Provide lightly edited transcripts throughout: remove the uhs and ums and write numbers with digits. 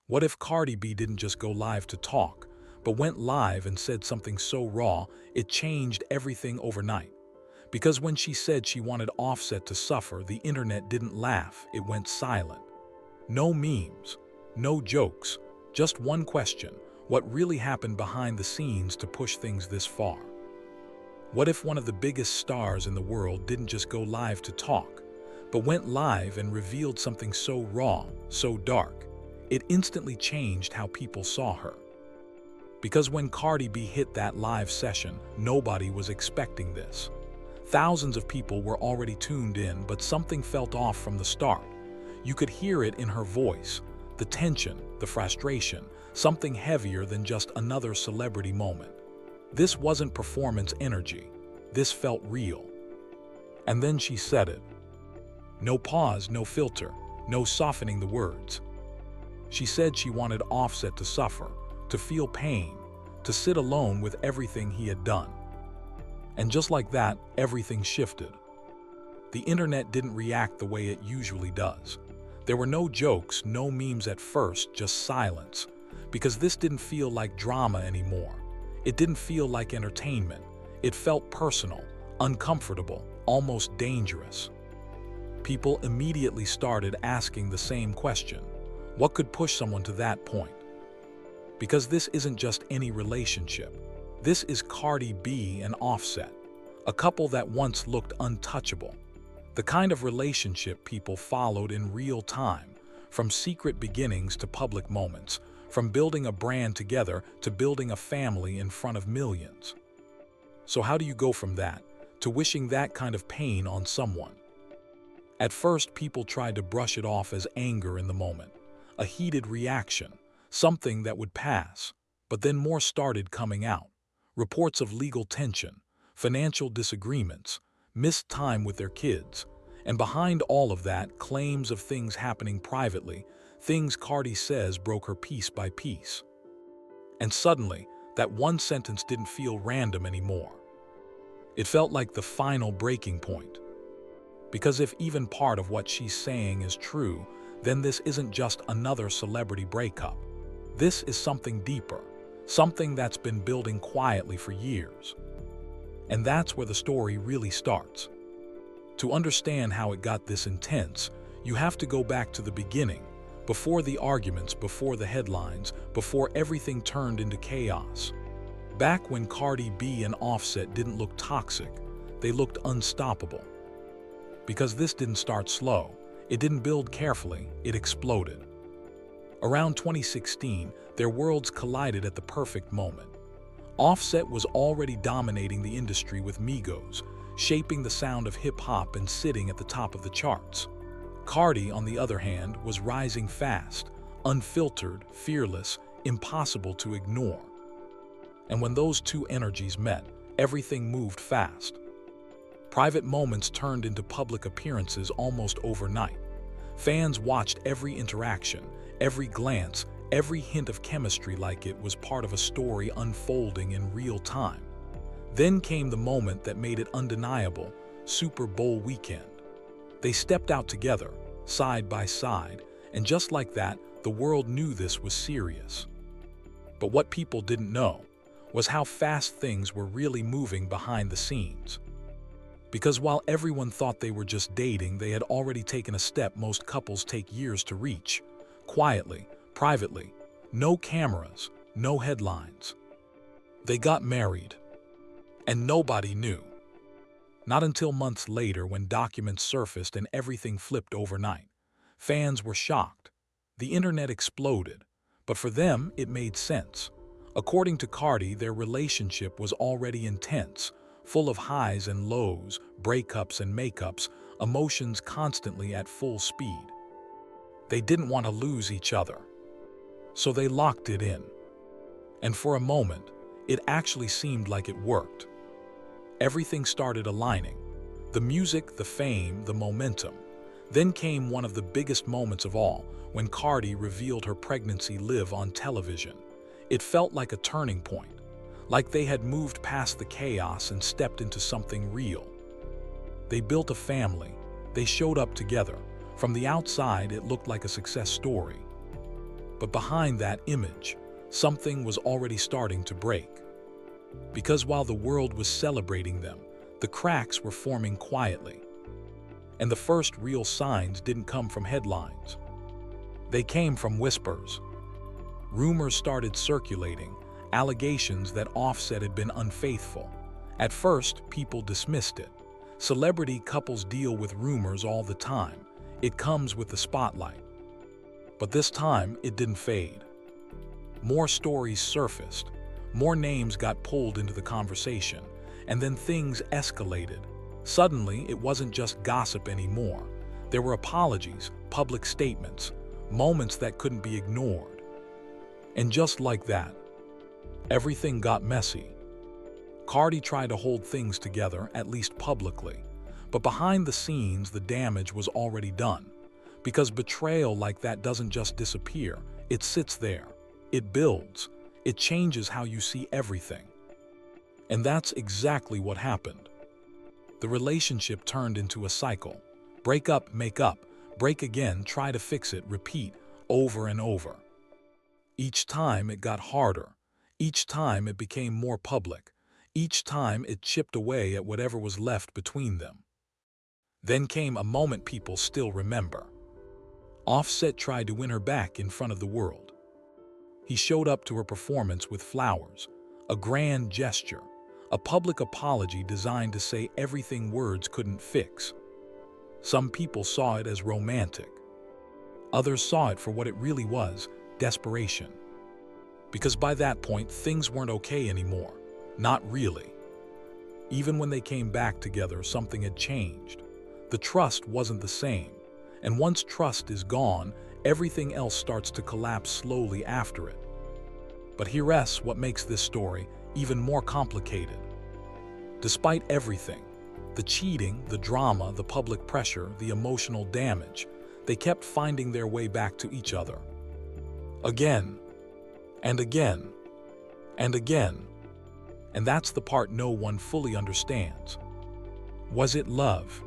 What if Cardi B didn't just go live to talk, but went live and said something so raw it changed everything overnight? Because when she said she wanted Offset to suffer, the internet didn't laugh, it went silent. No memes, no jokes, just one question: what really happened behind the scenes to push things this far? What if one of the biggest stars in the world didn't just go live to talk, but went live and revealed something so raw, so dark, it instantly changed how people saw her? Because when Cardi B hit that live session, nobody was expecting this. Thousands of people were already tuned in, but something felt off from the start. You could hear it in her voice, the tension, the frustration, something heavier than just another celebrity moment. This wasn't performance energy. This felt real. And then she said it. No pause, no filter, no softening the words. She said she wanted Offset to suffer, to feel pain, to sit alone with everything he had done. And just like that, everything shifted. The internet didn't react the way it usually does. There were no jokes, no memes at first, just silence. Because this didn't feel like drama anymore. It didn't feel like entertainment. It felt personal, uncomfortable, almost dangerous. People immediately started asking the same question: what could push someone to that point? Because this isn't just any relationship. This is Cardi B and Offset, a couple that once looked untouchable. The kind of relationship people followed in real time, from secret beginnings to public moments, from building a brand together to building a family in front of millions. So how do you go from that to wishing that kind of pain on someone? At first, people tried to brush it off as anger in the moment, a heated reaction, something that would pass. But then more started coming out. Reports of legal tension, financial disagreements, missed time with their kids, and behind all of that, claims of things happening privately, things Cardi says broke her piece by piece. And suddenly, that one sentence didn't feel random anymore. It felt like the final breaking point. Because if even part of what she's saying is true, then this isn't just another celebrity breakup. This is something deeper, something that's been building quietly for years. And that's where the story really starts. To understand how it got this intense, you have to go back to the beginning, before the arguments, before the headlines, before everything turned into chaos. Back when Cardi B and Offset didn't look toxic, they looked unstoppable. Because this didn't start slow, it didn't build carefully, it exploded. Around 2016, their worlds collided at the perfect moment. Offset was already dominating the industry with Migos, shaping the sound of hip-hop and sitting at the top of the charts. Cardi, on the other hand, was rising fast, unfiltered, fearless, impossible to ignore. And when those two energies met, everything moved fast. Private moments turned into public appearances almost overnight. Fans watched every interaction, every glance, every hint of chemistry like it was part of a story unfolding in real time. Then came the moment that made it undeniable: Super Bowl weekend. They stepped out together, side by side, and just like that, the world knew this was serious. But what people didn't know was how fast things were really moving behind the scenes. Because while everyone thought they were just dating, they had already taken a step most couples take years to reach. Quietly, privately, no cameras, no headlines. They got married. And nobody knew. Not until months later, when documents surfaced and everything flipped overnight. Fans were shocked. The internet exploded. But for them, it made sense. According to Cardi, their relationship was already intense, full of highs and lows, breakups and makeups, emotions constantly at full speed. They didn't want to lose each other. So they locked it in. And for a moment, it actually seemed like it worked. Everything started aligning. The music, the fame, the momentum. Then came one of the biggest moments of all, when Cardi revealed her pregnancy live on television. It felt like a turning point, like they had moved past the chaos and stepped into something real. They built a family. They showed up together. From the outside, it looked like a success story. But behind that image, something was already starting to break. Because while the world was celebrating them, the cracks were forming quietly. And the first real signs didn't come from headlines. They came from whispers. Rumors started circulating, allegations that Offset had been unfaithful. At first, people dismissed it. Celebrity couples deal with rumors all the time. It comes with the spotlight. But this time, it didn't fade. More stories surfaced. More names got pulled into the conversation. And then things escalated. Suddenly, it wasn't just gossip anymore. There were apologies, public statements, moments that couldn't be ignored. And just like that, everything got messy. Cardi tried to hold things together, at least publicly. But behind the scenes, the damage was already done. Because betrayal like that doesn't just disappear, it sits there. It builds. It changes how you see everything. And that's exactly what happened. The relationship turned into a cycle. Break up, make up, break again, try to fix it, repeat, over and over. Each time it got harder. Each time it became more public. Each time it chipped away at whatever was left between them. Then came a moment people still remember. Offset tried to win her back in front of the world. He showed up to her performance with flowers, a grand gesture, a public apology designed to say everything words couldn't fix. Some people saw it as romantic. Others saw it for what it really was, desperation. Because by that point, things weren't okay anymore. Not really. Even when they came back together, something had changed. The trust wasn't the same. And once trust is gone, everything else starts to collapse slowly after it. But here's what makes this story even more complicated. Despite everything, the cheating, the drama, the public pressure, the emotional damage, they kept finding their way back to each other. Again, and again, and again. And that's the part no one fully understands. Was it love?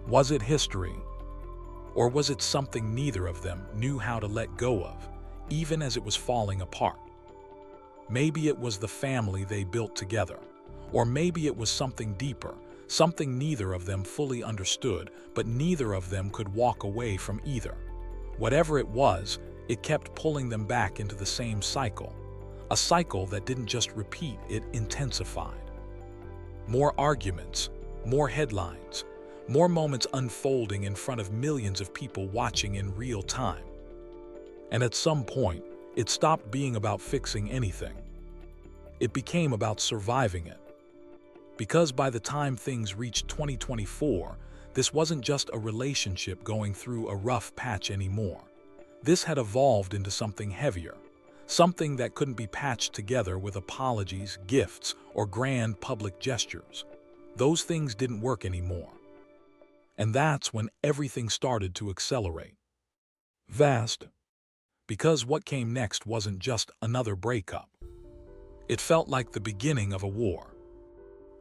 Was it history? Or was it something neither of them knew how to let go of, even as it was falling apart? Maybe it was the family they built together. Or maybe it was something deeper, something neither of them fully understood, but neither of them could walk away from either. Whatever it was, it kept pulling them back into the same cycle. A cycle that didn't just repeat, it intensified. More arguments, more headlines, more moments unfolding in front of millions of people watching in real time. And at some point, it stopped being about fixing anything. It became about surviving it. Because by the time things reached 2024, this wasn't just a relationship going through a rough patch anymore. This had evolved into something heavier, something that couldn't be patched together with apologies, gifts, or grand public gestures. Those things didn't work anymore. And that's when everything started to accelerate. Fast. Because what came next wasn't just another breakup. It felt like the beginning of a war.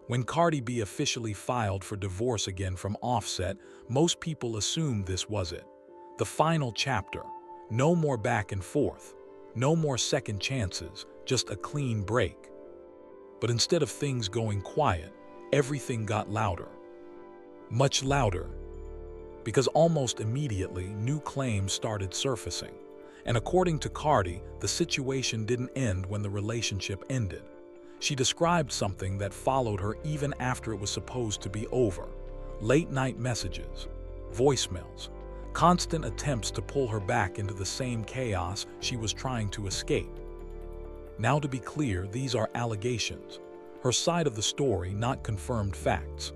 When Cardi B officially filed for divorce again from Offset, most people assumed this was it. The final chapter. No more back and forth. No more second chances, just a clean break. But instead of things going quiet, everything got louder. Much louder. Because almost immediately, new claims started surfacing. And according to Cardi, the situation didn't end when the relationship ended. She described something that followed her even after it was supposed to be over. Late-night messages, voicemails, constant attempts to pull her back into the same chaos she was trying to escape. Now, to be clear, these are allegations, her side of the story, not confirmed facts.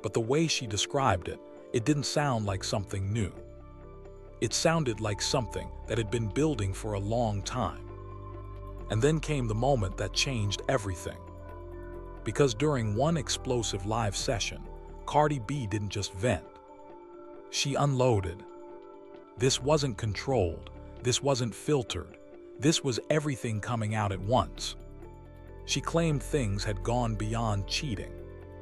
But the way she described it, it didn't sound like something new. It sounded like something that had been building for a long time. And then came the moment that changed everything. Because during one explosive live session, Cardi B didn't just vent. She unloaded. This wasn't controlled. This wasn't filtered. This was everything coming out at once. She claimed things had gone beyond cheating,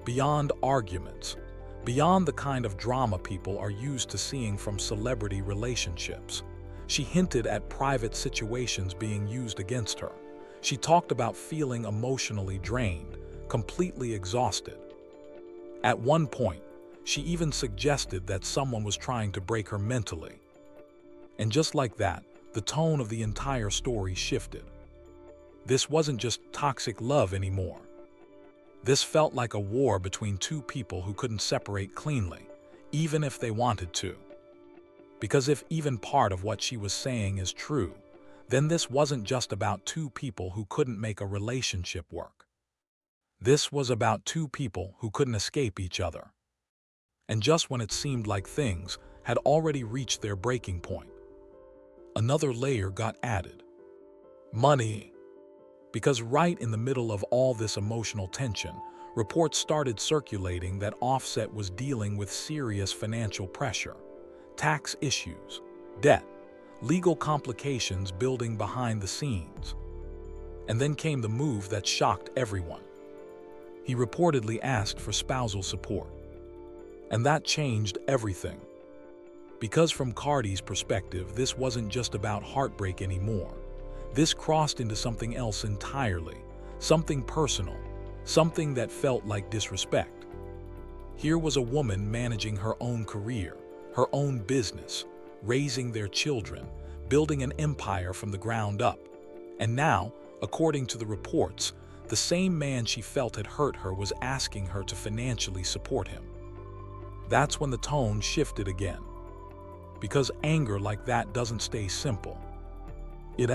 beyond arguments, beyond the kind of drama people are used to seeing from celebrity relationships. She hinted at private situations being used against her. She talked about feeling emotionally drained, completely exhausted. At one point, she even suggested that someone was trying to break her mentally. And just like that, the tone of the entire story shifted. This wasn't just toxic love anymore. This felt like a war between two people who couldn't separate cleanly, even if they wanted to. Because if even part of what she was saying is true, then this wasn't just about two people who couldn't make a relationship work. This was about two people who couldn't escape each other. And just when it seemed like things had already reached their breaking point, another layer got added. Money. Because right in the middle of all this emotional tension, reports started circulating that Offset was dealing with serious financial pressure, tax issues, debt, legal complications building behind the scenes. And then came the move that shocked everyone. He reportedly asked for spousal support. And that changed everything. Because from Cardi's perspective, this wasn't just about heartbreak anymore. This crossed into something else entirely, something personal, something that felt like disrespect. Here was a woman managing her own career, her own business, raising their children, building an empire from the ground up. And now, according to the reports, the same man she felt had hurt her was asking her to financially support him. That's when the tone shifted again. Because anger like that doesn't stay simple. It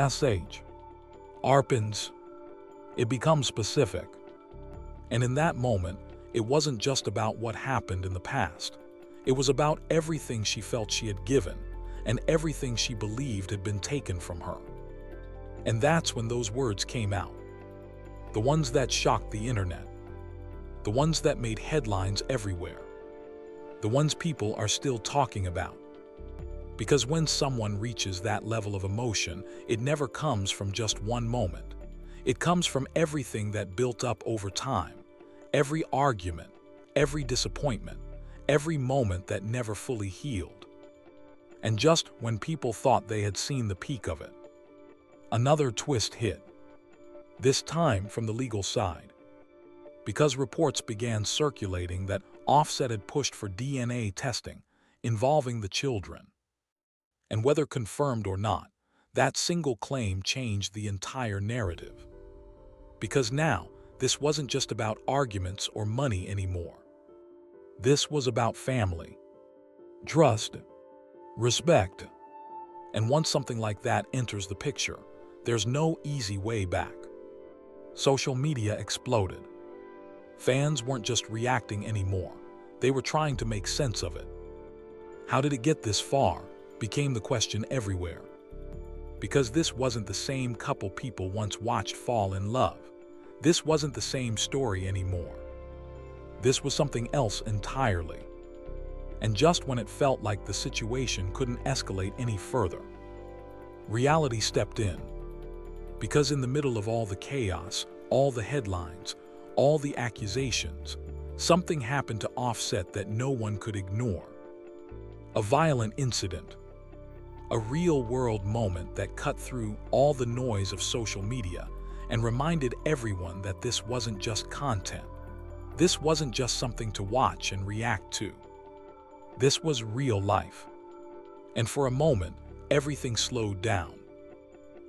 sharpens. It becomes specific. And in that moment, it wasn't just about what happened in the past. It was about everything she felt she had given and everything she believed had been taken from her. And that's when those words came out. The ones that shocked the internet. The ones that made headlines everywhere. The ones people are still talking about. Because when someone reaches that level of emotion, it never comes from just one moment. It comes from everything that built up over time. Every argument, every disappointment, every moment that never fully healed. And just when people thought they had seen the peak of it, another twist hit. This time from the legal side. Because reports began circulating that Offset had pushed for DNA testing involving the children. And whether confirmed or not, that single claim changed the entire narrative. Because now, this wasn't just about arguments or money anymore. This was about family, trust, respect. And once something like that enters the picture, there's no easy way back. Social media exploded. Fans weren't just reacting anymore. They were trying to make sense of it. How did it get this far? Became the question everywhere. Because this wasn't the same couple people once watched fall in love. This wasn't the same story anymore. This was something else entirely. And just when it felt like the situation couldn't escalate any further, reality stepped in. Because in the middle of all the chaos, all the headlines, all the accusations, something happened to Offset that no one could ignore. A violent incident. A real-world moment that cut through all the noise of social media and reminded everyone that this wasn't just content. This wasn't just something to watch and react to. This was real life. And for a moment, everything slowed down.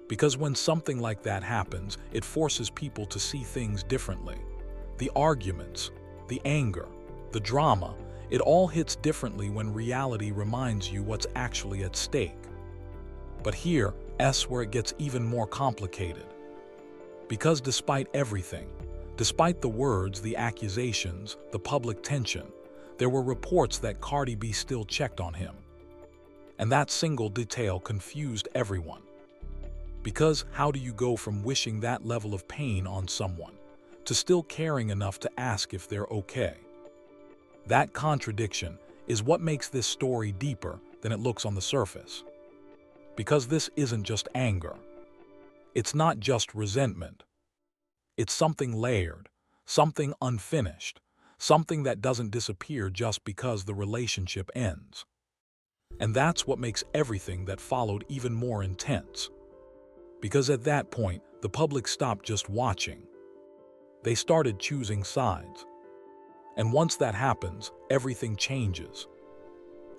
Because when something like that happens, it forces people to see things differently. The arguments, the anger, the drama, it all hits differently when reality reminds you what's actually at stake. But here's where it gets even more complicated. Because despite everything, despite the words, the accusations, the public tension, there were reports that Cardi B still checked on him. And that single detail confused everyone. Because how do you go from wishing that level of pain on someone to still caring enough to ask if they're okay? That contradiction is what makes this story deeper than it looks on the surface. Because this isn't just anger. It's not just resentment. It's something layered, something unfinished, something that doesn't disappear just because the relationship ends. And that's what makes everything that followed even more intense. Because at that point, the public stopped just watching. They started choosing sides. And once that happens, everything changes.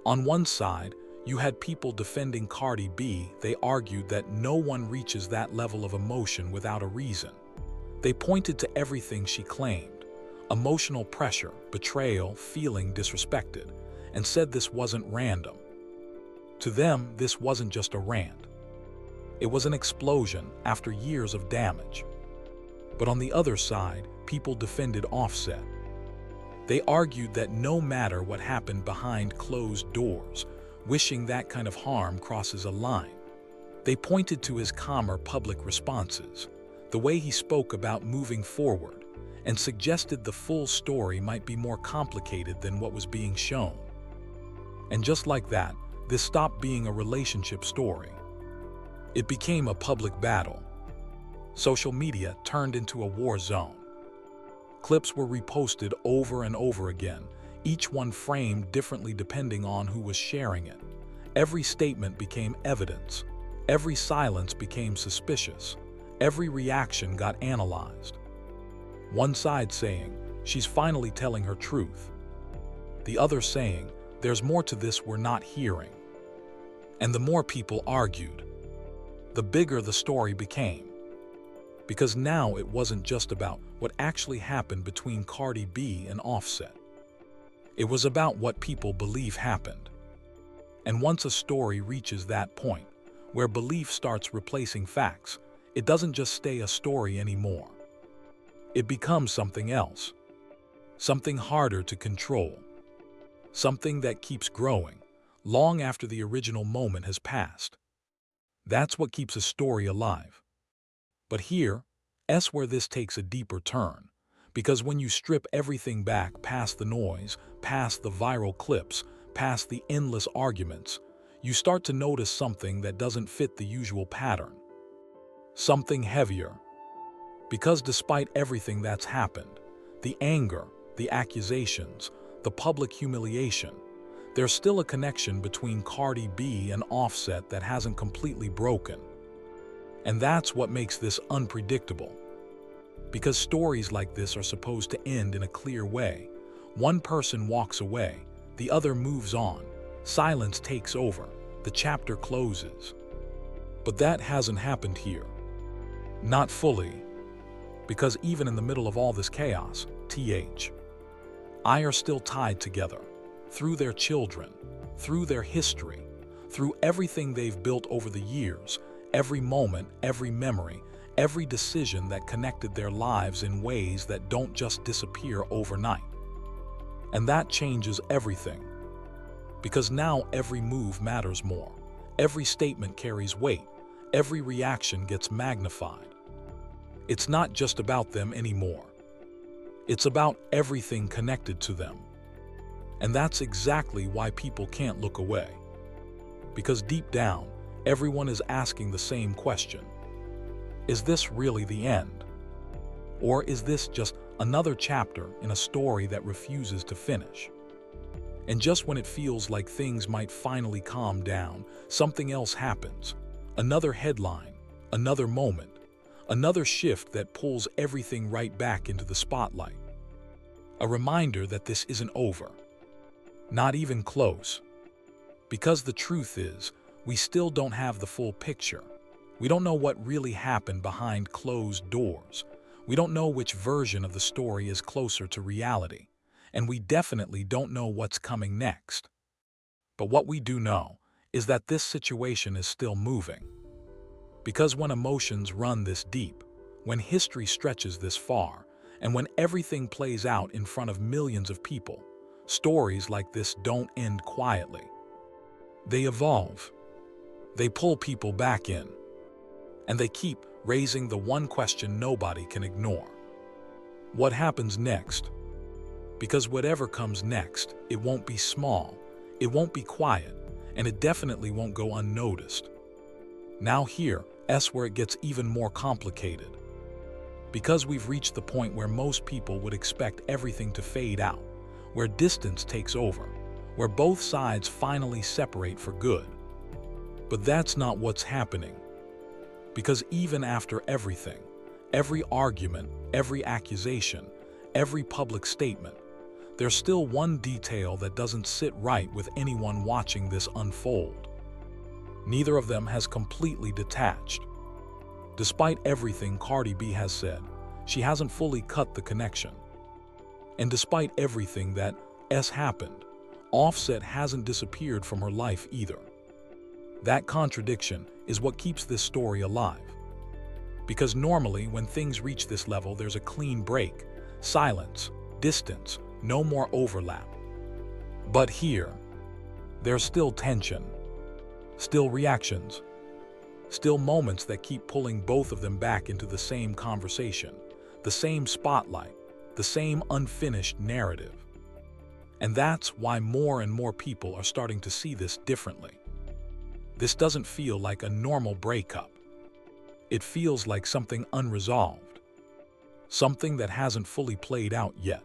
On one side, you had people defending Cardi B. They argued that no one reaches that level of emotion without a reason. They pointed to everything she claimed: emotional pressure, betrayal, feeling disrespected, and said this wasn't random. To them, this wasn't just a rant. It was an explosion after years of damage. But on the other side, people defended Offset. They argued that no matter what happened behind closed doors, wishing that kind of harm crosses a line. They pointed to his calmer public responses, the way he spoke about moving forward, and suggested the full story might be more complicated than what was being shown. And just like that, this stopped being a relationship story. It became a public battle. Social media turned into a war zone. Clips were reposted over and over again, each one framed differently depending on who was sharing it. Every statement became evidence. Every silence became suspicious. Every reaction got analyzed. One side saying, "She's finally telling her truth." The other saying, "There's more to this we're not hearing." And the more people argued, the bigger the story became. Because now it wasn't just about what actually happened between Cardi B and Offset. It was about what people believe happened. And once a story reaches that point, where belief starts replacing facts, it doesn't just stay a story anymore. It becomes something else. Something harder to control. Something that keeps growing, long after the original moment has passed. That's what keeps a story alive. But here's where this takes a deeper turn. Because when you strip everything back past the noise, past the viral clips, past the endless arguments, you start to notice something that doesn't fit the usual pattern. Something heavier. Because despite everything that's happened, the anger, the accusations, the public humiliation, there's still a connection between Cardi B and Offset that hasn't completely broken. And that's what makes this unpredictable. Because stories like this are supposed to end in a clear way. One person walks away, the other moves on, silence takes over, the chapter closes. But that hasn't happened here. Not fully. Because even in the middle of all this chaos, I are still tied together. Through their children, through their history, through everything they've built over the years, every moment, every memory, every decision that connected their lives in ways that don't just disappear overnight. And that changes everything. Because now every move matters more. Every statement carries weight. Every reaction gets magnified. It's not just about them anymore. It's about everything connected to them. And that's exactly why people can't look away. Because deep down, everyone is asking the same question. Is this really the end? Or is this just another chapter in a story that refuses to finish? And just when it feels like things might finally calm down, something else happens. Another headline, another moment, another shift that pulls everything right back into the spotlight. A reminder that this isn't over. Not even close. Because the truth is, we still don't have the full picture. We don't know what really happened behind closed doors. We don't know which version of the story is closer to reality. And we definitely don't know what's coming next. But what we do know is that this situation is still moving. Because when emotions run this deep, when history stretches this far, and when everything plays out in front of millions of people, stories like this don't end quietly. They evolve. They pull people back in. And they keep raising the one question nobody can ignore. What happens next? Because whatever comes next, it won't be small, it won't be quiet, and it definitely won't go unnoticed. Now here's where it gets even more complicated. Because we've reached the point where most people would expect everything to fade out, where distance takes over, where both sides finally separate for good. But that's not what's happening. Because even after everything, every argument, every accusation, every public statement, there's still one detail that doesn't sit right with anyone watching this unfold. Neither of them has completely detached. Despite everything Cardi B has said, she hasn't fully cut the connection. And despite everything that has happened, Offset hasn't disappeared from her life either. That contradiction is what keeps this story alive. Because normally, when things reach this level, there's a clean break, silence, distance, no more overlap. But here, there's still tension, still reactions, still moments that keep pulling both of them back into the same conversation, the same spotlight, the same unfinished narrative. And that's why more and more people are starting to see this differently. This doesn't feel like a normal breakup. It feels like something unresolved, something that hasn't fully played out yet.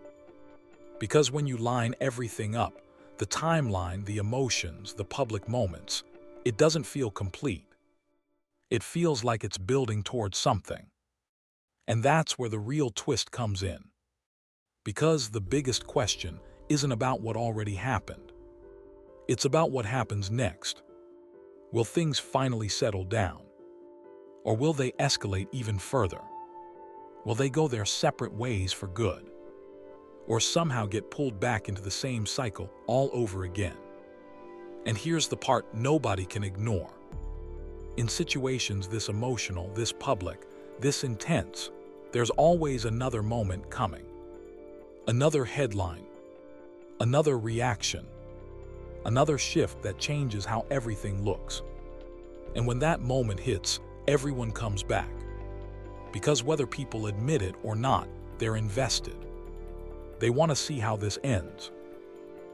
Because when you line everything up, the timeline, the emotions, the public moments, it doesn't feel complete. It feels like it's building towards something. And that's where the real twist comes in. Because the biggest question isn't about what already happened. It's about what happens next. Will things finally settle down? Or will they escalate even further? Will they go their separate ways for good? Or somehow get pulled back into the same cycle all over again? And here's the part nobody can ignore. In situations this emotional, this public, this intense, there's always another moment coming. Another headline, another reaction, another shift that changes how everything looks. And when that moment hits, everyone comes back. Because whether people admit it or not, they're invested. They want to see how this ends.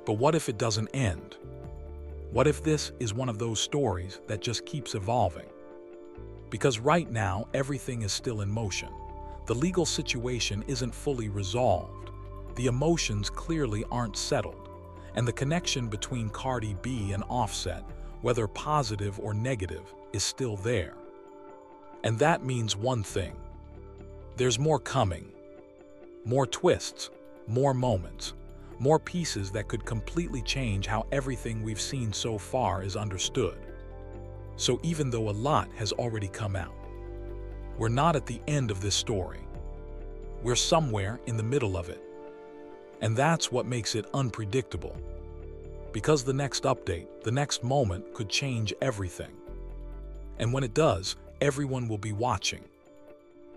But what if it doesn't end? What if this is one of those stories that just keeps evolving? Because right now, everything is still in motion. The legal situation isn't fully resolved. The emotions clearly aren't settled. And the connection between Cardi B and Offset, whether positive or negative, is still there. And that means one thing. There's more coming. More twists, more moments, more pieces that could completely change how everything we've seen so far is understood. So even though a lot has already come out, we're not at the end of this story. We're somewhere in the middle of it. And that's what makes it unpredictable. Because the next update, the next moment could change everything. And when it does, everyone will be watching.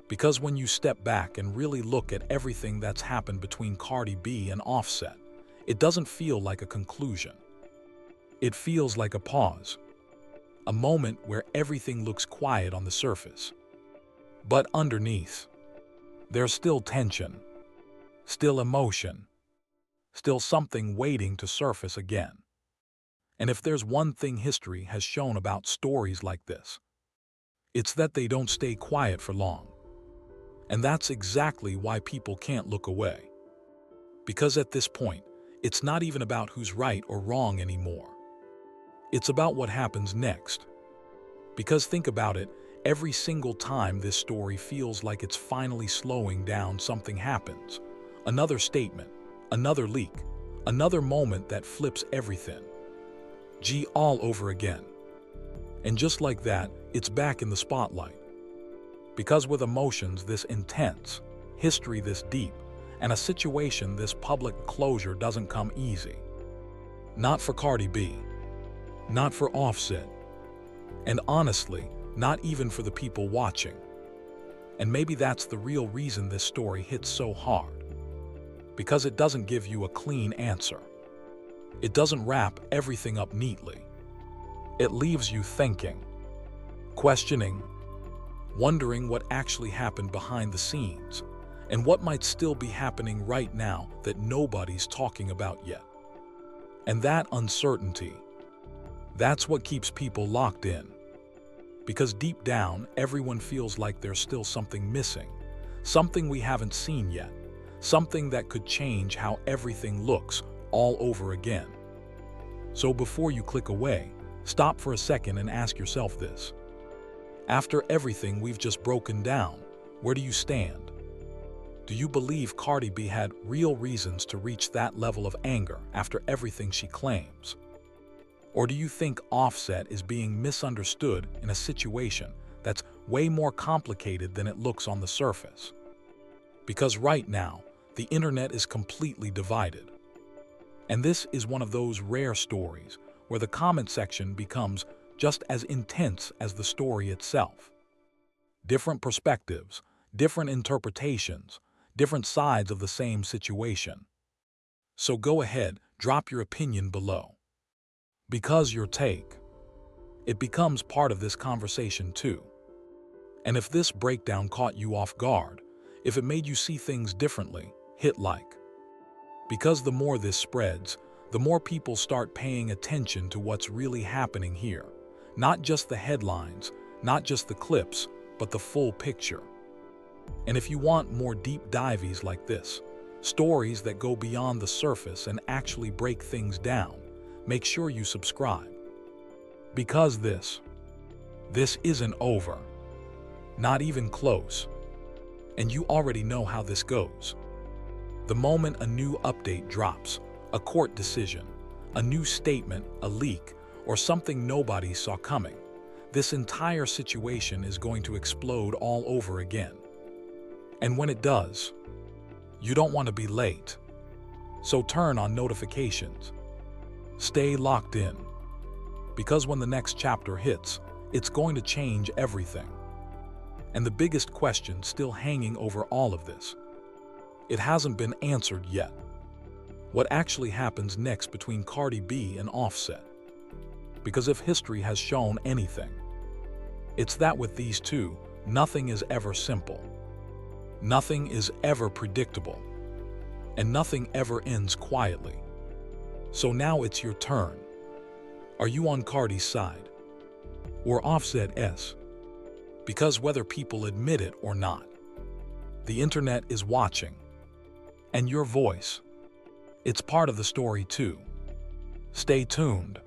Because when you step back and really look at everything that's happened between Cardi B and Offset, it doesn't feel like a conclusion. It feels like a pause. A moment where everything looks quiet on the surface. But underneath, there's still tension, still emotion, still something waiting to surface again. And if there's one thing history has shown about stories like this, it's that they don't stay quiet for long. And that's exactly why people can't look away. Because at this point, it's not even about who's right or wrong anymore. It's about what happens next. Because think about it, every single time this story feels like it's finally slowing down, something happens. Another statement, another leak, another moment that flips everything. All over again. And just like that, it's back in the spotlight. Because with emotions this intense, history this deep, and a situation this public, closure doesn't come easy. Not for Cardi B, not for Offset, and honestly, not even for the people watching. And maybe that's the real reason this story hits so hard. Because it doesn't give you a clean answer. It doesn't wrap everything up neatly. It leaves you thinking, questioning, wondering what actually happened behind the scenes, and what might still be happening right now that nobody's talking about yet. And that uncertainty, that's what keeps people locked in. Because deep down, everyone feels like there's still something missing, something we haven't seen yet, something that could change how everything looks all over again. So before you click away, stop for a second and ask yourself this. After everything we've just broken down, where do you stand? Do you believe Cardi B had real reasons to reach that level of anger after everything she claims? Or do you think Offset is being misunderstood in a situation that's way more complicated than it looks on the surface? Because right now, the internet is completely divided. And this is one of those rare stories where the comment section becomes just as intense as the story itself. Different perspectives, different interpretations, different sides of the same situation. So go ahead, drop your opinion below. Because your take, it becomes part of this conversation too. And if this breakdown caught you off guard, if it made you see things differently, hit like. Because the more this spreads, the more people start paying attention to what's really happening here. Not just the headlines, not just the clips, but the full picture. And if you want more deep dives like this, stories that go beyond the surface and actually break things down, make sure you subscribe. Because this isn't over. Not even close. And you already know how this goes. The moment a new update drops, a court decision, a new statement, a leak, or something nobody saw coming, this entire situation is going to explode all over again. And when it does, you don't want to be late. So turn on notifications. Stay locked in. Because when the next chapter hits, it's going to change everything. And the biggest question still hanging over all of this, it hasn't been answered yet. What actually happens next between Cardi B and Offset? Because if history has shown anything, it's that with these two, nothing is ever simple. Nothing is ever predictable. And nothing ever ends quietly. So now it's your turn. Are you on Cardi's side? Or Offset's? Because whether people admit it or not, the internet is watching. And your voice, it's part of the story too. Stay tuned.